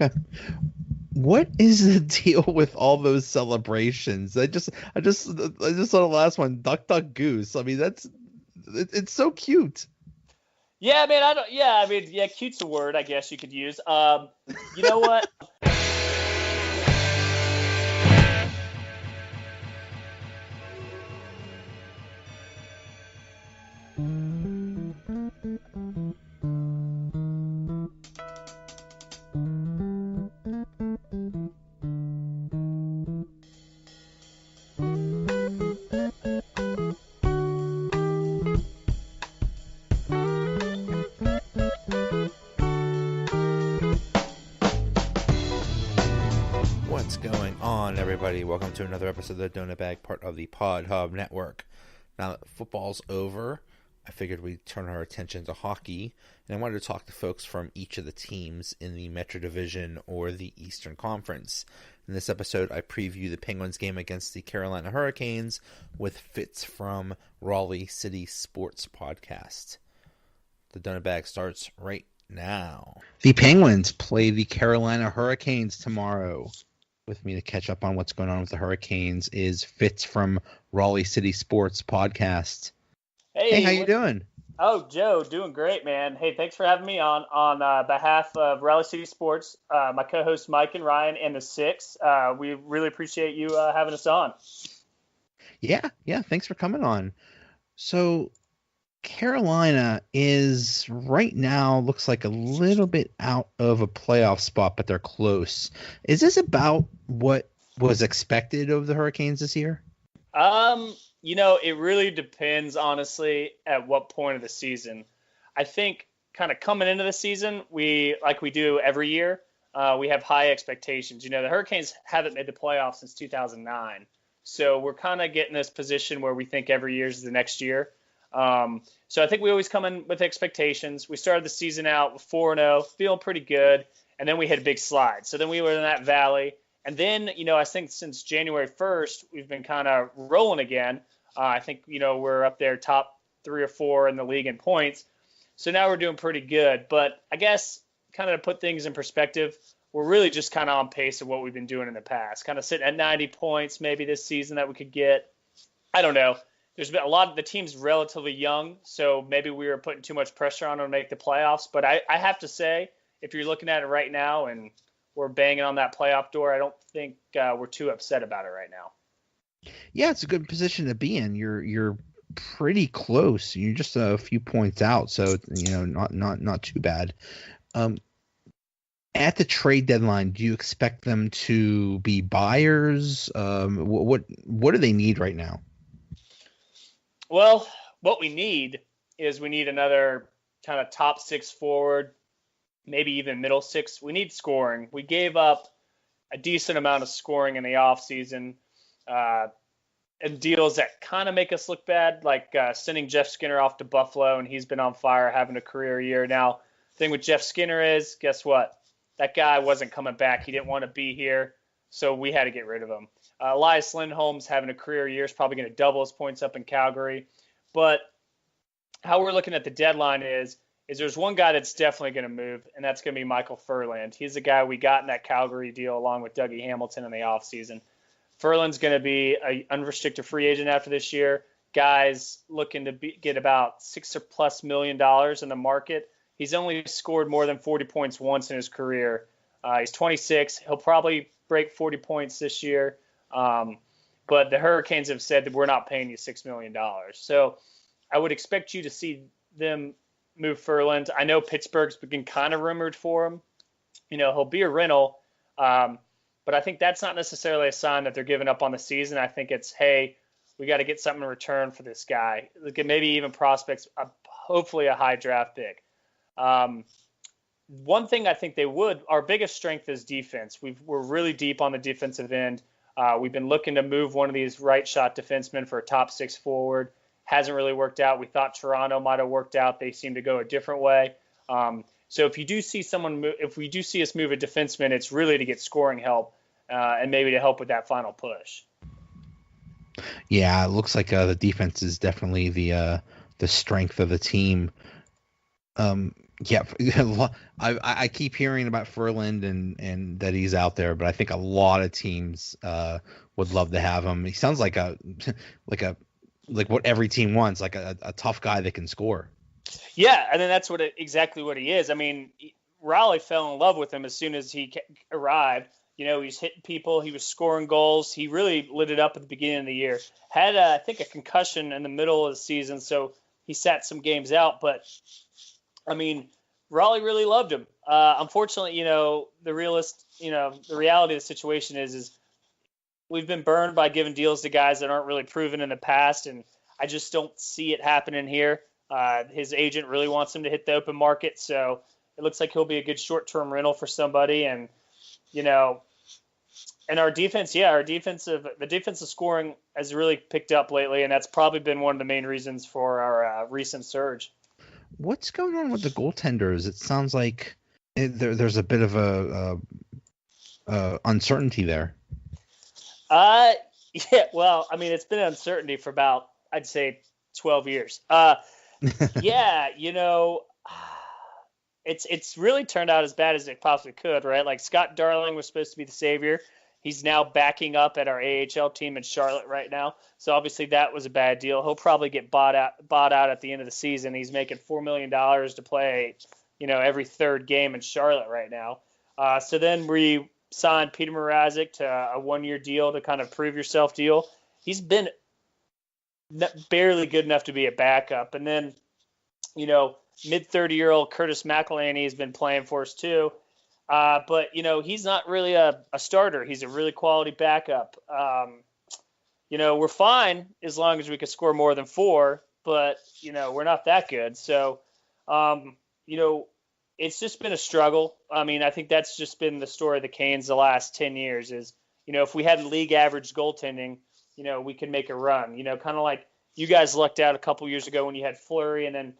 Okay. What is the deal with all those celebrations? I just saw the last one, Duck Duck Goose. I mean, it's so cute. Yeah, man. I don't. Yeah, I mean, yeah, cute's a word I guess you could use. You know what? What's going on, everybody? Welcome to another episode of the Donut Bag, part of the Podhub Network. Now that football's over, I figured we'd turn our attention to hockey, and I wanted to talk to folks from each of the teams in the Metro Division or the Eastern Conference. In this episode, I preview the Penguins game against the Carolina Hurricanes with Fitz from Raleigh City Sports Podcast. The Donut Bag starts right now. The Penguins play the Carolina Hurricanes tomorrow. With me to catch up on what's going on with the Hurricanes is Fitz from Raleigh City Sports Podcast. Hey, how you doing? Oh, Joe, doing great, man. Hey, thanks for having me on behalf of Raleigh City Sports, my co-hosts Mike and Ryan, and the Six. We really appreciate you having us on. Yeah, thanks for coming on. So, Carolina is right now looks like a little bit out of a playoff spot, but they're close. Is this about what was expected of the Hurricanes this year? It really depends, honestly, at what point of the season. I think kind of coming into the season, like we do every year, we have high expectations. The Hurricanes haven't made the playoffs since 2009. So we're kind of getting this position where we think every year is the next year. So I think we always come in with expectations. We started the season out with 4-0, feeling pretty good, and then we hit a big slide. So then we were in that valley. And then, I think since January 1st, we've been kind of rolling again. I think, we're up there top 3 or 4 in the league in points. So now we're doing pretty good. But I guess kind of to put things in perspective, we're really just kind of on pace of what we've been doing in the past. Kind of sitting at 90 points maybe this season that we could get. I don't know. There's been a lot of the team's relatively young, so maybe we were putting too much pressure on them to make the playoffs. But I have to say, if you're looking at it right now and we're banging on that playoff door, I don't think we're too upset about it right now. Yeah, it's a good position to be in. You're pretty close. You're just a few points out, so not too bad. At the trade deadline, do you expect them to be buyers? What do they need right now? Well, what we need another kind of top 6 forward, maybe even middle 6. We need scoring. We gave up a decent amount of scoring in the offseason and deals that kind of make us look bad, like sending Jeff Skinner off to Buffalo, and he's been on fire, having a career year. Now, the thing with Jeff Skinner is, guess what? That guy wasn't coming back. He didn't want to be here, so we had to get rid of him. Elias Lindholm's having a career year, is probably going to double his points up in Calgary. But how we're looking at the deadline is there's one guy that's definitely going to move, and that's going to be Michael Furland. He's the guy we got in that Calgary deal along with Dougie Hamilton in the offseason. Furland's going to be an unrestricted free agent after this year. Guys looking to get about $6+ million in the market. He's only scored more than 40 points once in his career. He's 26. He'll probably break 40 points this year. But the Hurricanes have said that we're not paying you $6 million. So I would expect you to see them move Furland. I know Pittsburgh's been kind of rumored for him. He'll be a rental. But I think that's not necessarily a sign that they're giving up on the season. I think it's, hey, we got to get something in return for this guy. Look at maybe even prospects, hopefully a high draft pick. One thing I think they would, our biggest strength is defense. We're really deep on the defensive end. We've been looking to move one of these right shot defensemen for a top 6 forward. Hasn't really worked out. We thought Toronto might have worked out. They seem to go a different way. So if you do see if we do see us move a defenseman, it's really to get scoring help and maybe to help with that final push. Yeah, it looks like the defense is definitely the strength of the team. Yeah, I keep hearing about Furland and that he's out there, but I think a lot of teams would love to have him. He sounds like a like a like what every team wants, like a tough guy that can score. Yeah, and then that's exactly what he is. I mean, Raleigh fell in love with him as soon as he arrived. He's hitting people. He was scoring goals. He really lit it up at the beginning of the year. Had, I think, a concussion in the middle of the season, so he sat some games out. But, I mean, Raleigh really loved him. Unfortunately, the reality of the situation is we've been burned by giving deals to guys that aren't really proven in the past, and I just don't see it happening here. His agent really wants him to hit the open market, so it looks like he'll be a good short-term rental for somebody. And and our defense, the defensive scoring has really picked up lately, and that's probably been one of the main reasons for our recent surge. What's going on with the goaltenders? It sounds like there's a bit of a uncertainty there. Yeah, well, I mean, it's been uncertainty for about, I'd say, 12 years. Yeah, it's really turned out as bad as it possibly could, right? Like Scott Darling was supposed to be the savior. He's now backing up at our AHL team in Charlotte right now. So obviously that was a bad deal. He'll probably get bought out at the end of the season. He's making $4 million to play, every third game in Charlotte right now. So then we signed Peter Mrazek to a 1-year deal to kind of prove yourself deal. He's been barely good enough to be a backup. And then, mid-30-year-old Curtis McElhaney has been playing for us too. But, he's not really a starter. He's a really quality backup. We're fine as long as we can score more than 4, but, we're not that good. So, it's just been a struggle. I mean, I think that's just been the story of the Canes the last 10 years is, if we had league average goaltending, we could make a run, kind of like you guys lucked out a couple years ago when you had Fleury and then,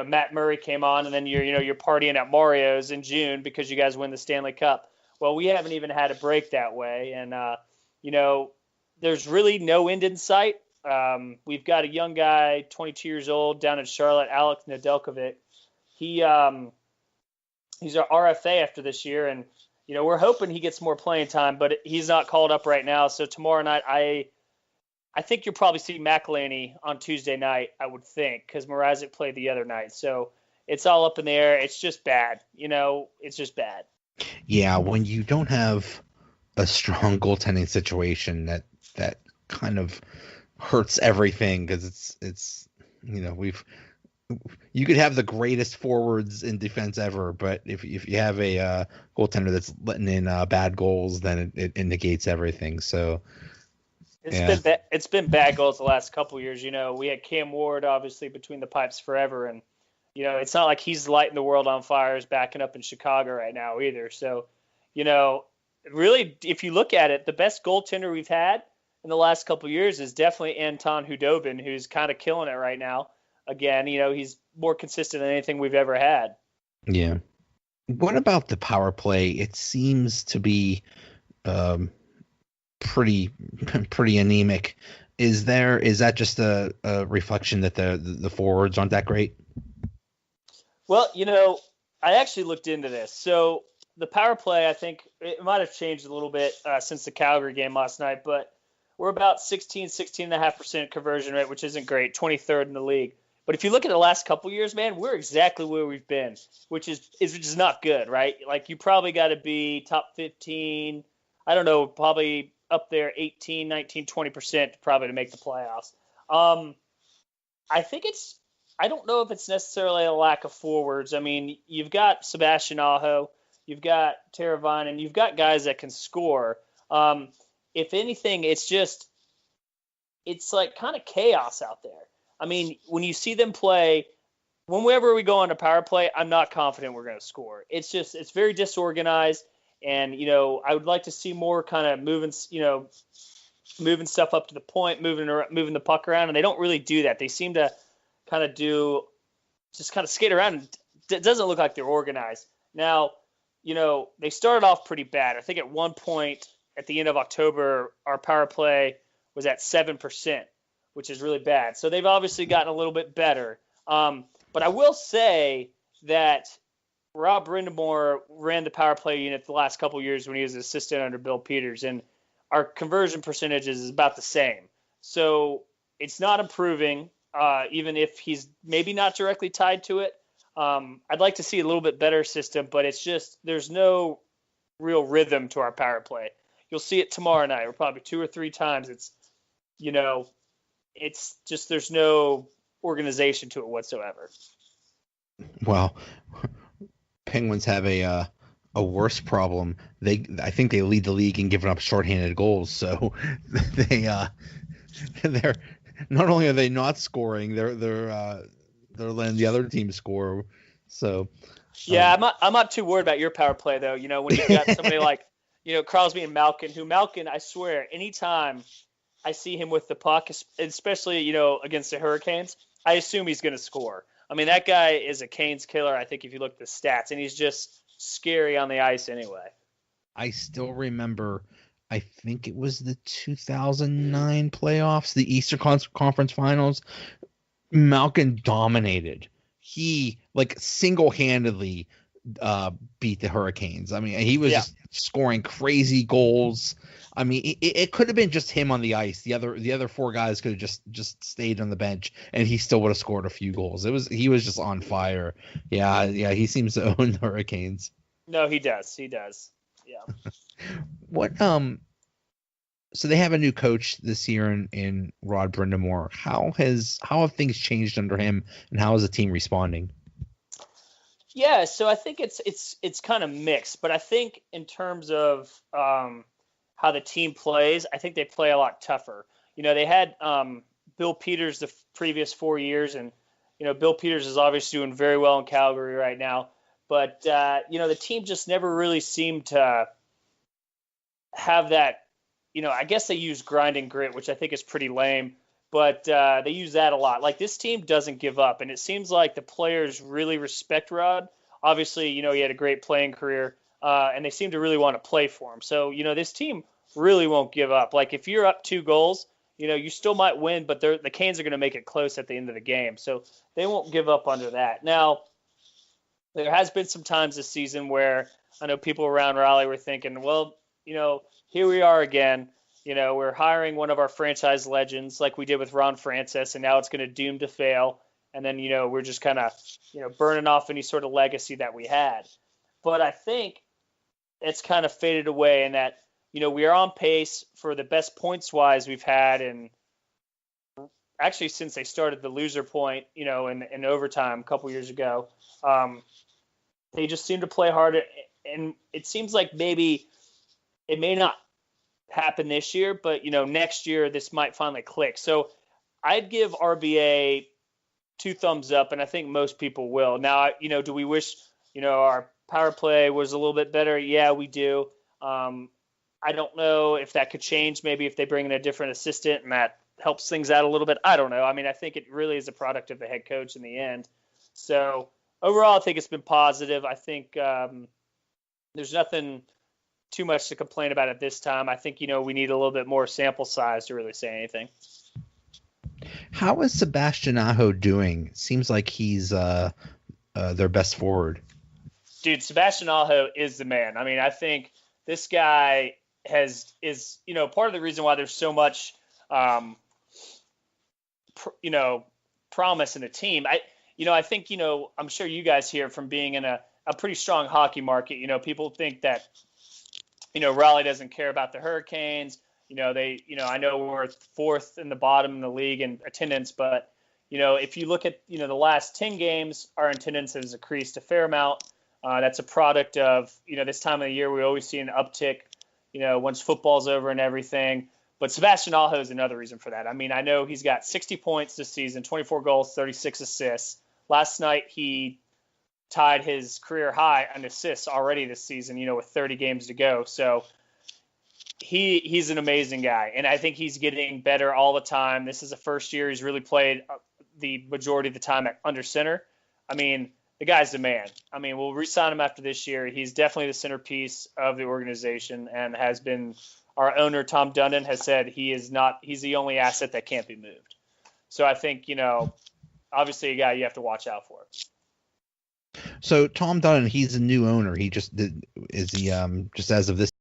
Matt Murray came on and then you're partying at Mario's in June because you guys win the Stanley Cup. Well, we haven't even had a break that way. And, there's really no end in sight. We've got a young guy, 22 years old down in Charlotte, Alex Nedeljkovic. He's our RFA after this year. And, we're hoping he gets more playing time, but he's not called up right now. So tomorrow night, I think you'll probably see McElhaney on Tuesday night, I would think, because Mrazek played the other night. So it's all up in the air. It's just bad. It's just bad. Yeah, when you don't have a strong goaltending situation, that kind of hurts everything because it's you could have the greatest forwards in defense ever, but if you have a goaltender that's letting in bad goals, then it negates everything. So. It's been bad goals the last couple of years. We had Cam Ward obviously between the pipes forever, and it's not like he's lighting the world on fire, is backing up in Chicago right now either. So, really, if you look at it, the best goaltender we've had in the last couple of years is definitely Anton Hudobin, who's kind of killing it right now. Again, he's more consistent than anything we've ever had. Yeah. What about the power play? It seems to be pretty anemic. Is that just a reflection that the forwards aren't that great? Well, I actually looked into this. So the power play, I think it might have changed a little bit since the Calgary game last night, but we're about 16.5% conversion rate, which isn't great, 23rd in the league. But if you look at the last couple of years, man, we're exactly where we've been, which is not good, right? Like you probably got to be top 15, I don't know, probably up there 18, 19, 20% probably to make the playoffs. I don't know if it's necessarily a lack of forwards. I mean, you've got Sebastian Aho, you've got Teravainen, you've got guys that can score. If anything, it's like kind of chaos out there. I mean, when you see them play, whenever we go on a power play, I'm not confident we're going to score. It's very disorganized. And, I would like to see more kind of moving stuff up to the point, moving the puck around. And they don't really do that. They seem to kind of skate around. And it doesn't look like they're organized. Now, they started off pretty bad. I think at one point at the end of October, our power play was at 7%, which is really bad. So they've obviously gotten a little bit better. But I will say that Rob Brindamore ran the power play unit the last couple of years when he was an assistant under Bill Peters, and our conversion percentages is about the same. So it's not improving, even if he's maybe not directly tied to it. I'd like to see a little bit better system, but it's just there's no real rhythm to our power play. You'll see it tomorrow night, or probably 2 or 3 times. It's just there's no organization to it whatsoever. Well, Penguins have a worse problem. I think they lead the league in giving up shorthanded goals. So they're not only are they not scoring, they're letting the other team score. So yeah, I'm not too worried about your power play though. When you've got somebody like Crosby and Malkin, I swear, anytime I see him with the puck, especially against the Hurricanes, I assume he's going to score. I mean, that guy is a Canes killer, I think, if you look at the stats, and he's just scary on the ice anyway. I still remember, I think it was the 2009 playoffs, the Eastern Conference Finals. Malkin dominated. He, single-handedly beat the Hurricanes. I mean, he was just scoring crazy goals. I mean, it could have been just him on the ice. The other 4 guys could have just stayed on the bench, and he still would have scored a few goals. He was just on fire. Yeah. He seems to own the Hurricanes. No, he does. Yeah. What So they have a new coach this year in Rod Brindamore. How have things changed under him, and how is the team responding? Yeah, so I think it's kind of mixed, but I think in terms of how the team plays, I think they play a lot tougher. They had Bill Peters the previous 4 years, and Bill Peters is obviously doing very well in Calgary right now. But the team just never really seemed to have that. I guess they use grind and grit, which I think is pretty lame, but they use that a lot. Like, this team doesn't give up, and it seems like the players really respect Rod. Obviously, he had a great playing career, and they seem to really want to play for him. So, this team really won't give up. Like, if you're up 2 goals, you still might win, but the Canes are going to make it close at the end of the game. So they won't give up under that. Now, there has been some times this season where I know people around Raleigh were thinking, well, here we are again. We're hiring one of our franchise legends like we did with Ron Francis, and now it's going to doom to fail. And then, we're just kind of, burning off any sort of legacy that we had. But I think it's kind of faded away, and that, we are on pace for the best points-wise we've had in actually since they started the loser point, in overtime a couple years ago. They just seem to play hard, and it seems like maybe it may not happen this year, but next year this might finally click. So I'd give RBA 2 thumbs up, and I think most people will. Now, do we wish our power play was a little bit better? Yeah, we do. I don't know if that could change, maybe if they bring in a different assistant and that helps things out a little bit. I don't know. I mean, I think it really is a product of the head coach in the end. So overall, I think it's been positive. I think there's nothing too much to complain about at this time. I think, we need a little bit more sample size to really say anything. How is Sebastian Aho doing? Seems like he's their best forward. Dude, Sebastian Aho is the man. I mean, I think this guy is part of the reason why there's so much promise in the team. I think I'm sure you guys hear from being in a pretty strong hockey market. People think that Raleigh doesn't care about the Hurricanes. I know we're 4th in the bottom in the league in attendance, but if you look at the last 10 games, our attendance has increased a fair amount. That's a product of this time of the year we always see an uptick once football's over and everything. But Sebastian Aho is another reason for that. I mean, I know he's got 60 points this season, 24 goals, 36 assists. Last night he tied his career high on assists already this season, with 30 games to go. So he's an amazing guy, and I think he's getting better all the time. This is the first year he's really played the majority of the time under center. I mean, the guy's the man. I mean, we'll re-sign him after this year. He's definitely the centerpiece of the organization, and has been. Our owner, Tom Dundon, has said he's the only asset that can't be moved. So I think, obviously a guy you have to watch out for. So Tom Dunn, he's a new owner. He just did. Is he just as of this